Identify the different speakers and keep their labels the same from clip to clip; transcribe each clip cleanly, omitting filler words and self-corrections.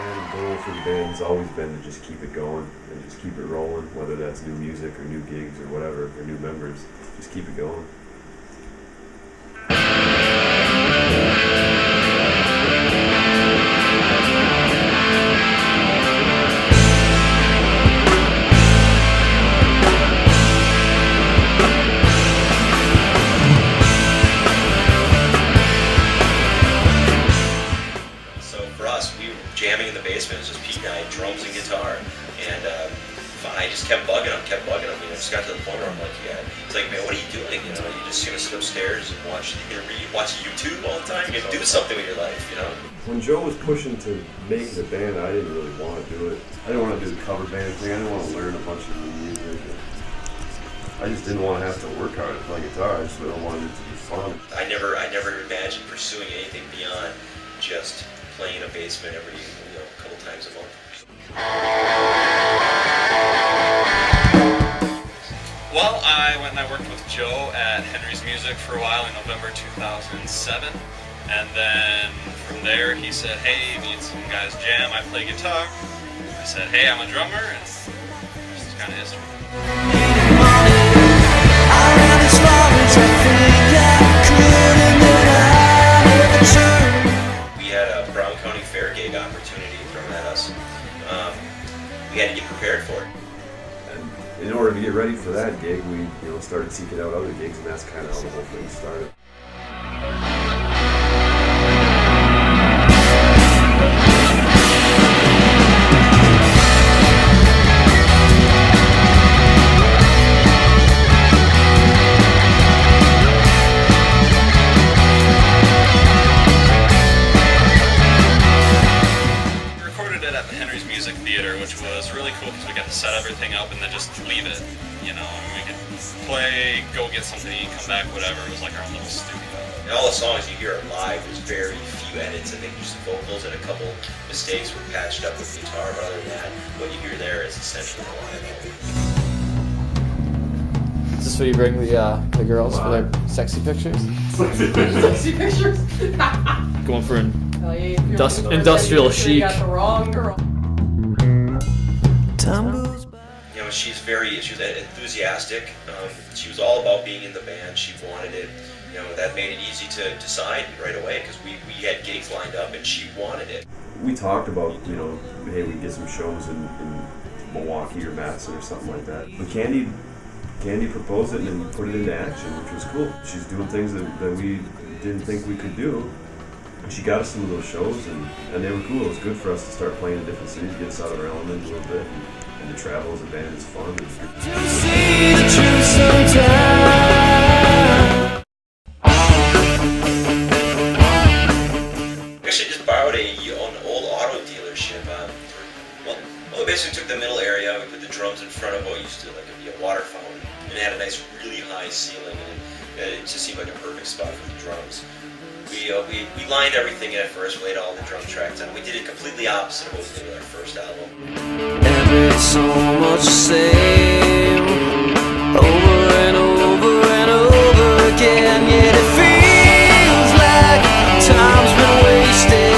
Speaker 1: The goal for the band has always been to just keep it going and just keep it rolling, whether that's new music or new gigs or whatever, or new members. Just keep it going.
Speaker 2: Jamming in the basement. It was just Pete and I, drums and guitar, and I just kept bugging him. You know, I just got to the point where I'm like, yeah, it's like, man, what are you doing? You know, you just gonna sit upstairs and watch YouTube all the time. You gotta do something with your life, you know.
Speaker 1: When Joe was pushing to make the band, I didn't really want to do it. I didn't want to do the cover band thing. I didn't want to learn a bunch of new music. I just didn't want to have to work hard at playing guitar. I just really wanted it to be fun.
Speaker 2: I never imagined pursuing anything beyond just playing in a basement every, a couple times a month.
Speaker 3: Well, I went and I worked with Joe at Henry's Music for a while in November 2007, and then from there he said, hey, need some guys jam, I play guitar. I said, hey, I'm a drummer, and this is kind of history.
Speaker 2: We had to get prepared for it.
Speaker 1: And in order to get ready for that gig, we started seeking out other gigs, and that's kind of how the whole thing started.
Speaker 3: Which was really cool because we got to set everything up and then just leave it, you know, and we could play, go get something to eat, come back, whatever. It was like our own little studio.
Speaker 2: And all the songs you hear are live. There's very few edits. I think just vocals and a couple mistakes were patched up with guitar, but other than that, what you hear there is essentially a live album.
Speaker 4: Is this what you bring the girls for their sexy pictures?
Speaker 5: Sexy pictures?
Speaker 4: Going for an
Speaker 5: industrial
Speaker 4: chic.
Speaker 5: You got the wrong girl.
Speaker 2: You know, she was enthusiastic. She was all about being in the band. She wanted it. You know, that made it easy to decide right away because we had gigs lined up and she wanted it.
Speaker 1: We talked about, hey, we can get some shows in Milwaukee or Madison or something like that. But Candy proposed it and put it into action, which was cool. She's doing things that we didn't think we could do. She got us some of those shows, and they were cool. It was good for us to start playing in different cities, get us out of our element a little bit, and to travel as a band is fun. It was good. To see the truth sometime.
Speaker 2: Actually, just borrowed an old auto dealership. Well, we basically took the middle area, we put the drums in front of what used to be a water fountain, and it had a nice, really high ceiling, and it just seemed like a perfect spot for the drums. We lined everything in at first, we laid all the drum tracks down. We did it completely opposite of what we did with our first album.
Speaker 6: And it's so much the same, over and over and over again, yet it feels like time's been wasted.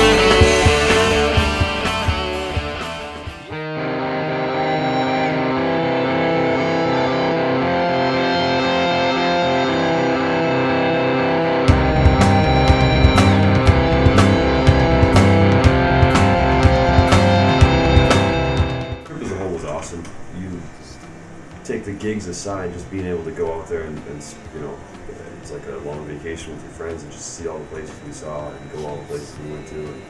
Speaker 1: Take the gigs aside, just being able to go out there and it's like a long vacation with your friends and just see all the places we saw and go all the places we went to. And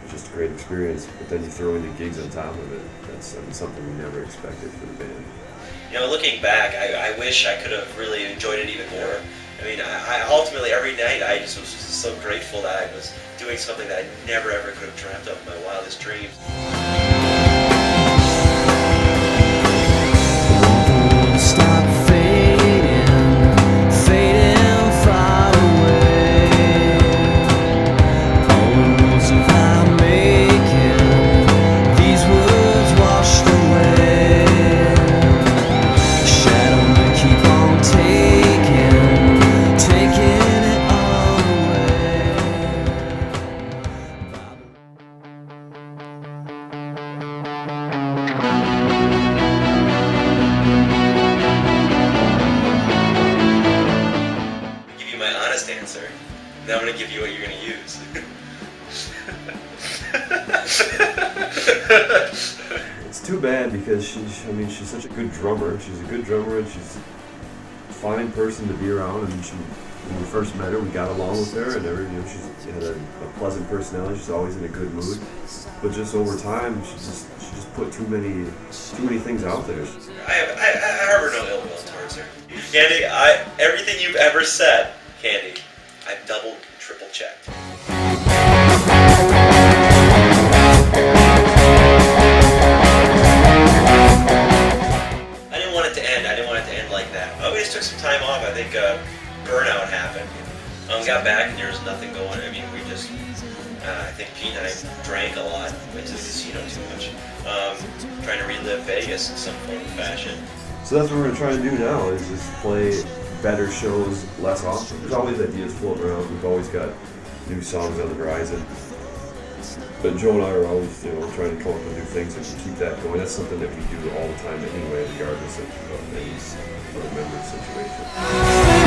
Speaker 1: it's just a great experience. But then you throw in the gigs on top of it. That's something we never expected for the band.
Speaker 2: You know, looking back, I wish I could have really enjoyed it even more. I mean, I ultimately every night I just was just so grateful that I was doing something that I never ever could have dreamt of in my wildest dreams.
Speaker 1: It's too bad because she's such a good drummer. She's a good drummer and she's a fine person to be around. And when we first met her, we got along with her, and she had a pleasant personality. She's always in a good mood. But just over time, she just put too many things out there.
Speaker 2: I harbor no ill will towards her. Candy, everything you've ever said, Candy, I've double, triple checked. I didn't want it to end. I didn't want it to end like that. We just took some time off. I think burnout happened. Got back and there was nothing going. I mean, we just, I think Pete and I drank a lot, went to the casino too much, trying to relive Vegas in some form or fashion.
Speaker 1: So that's what we're going to try to do now, is just play better shows less often. There's always ideas floating around. We've always got new songs on the horizon. But Joe and I are always, trying to come up with new things and keep that going. That's something that we do all the time anyway, regardless of any other member's situation.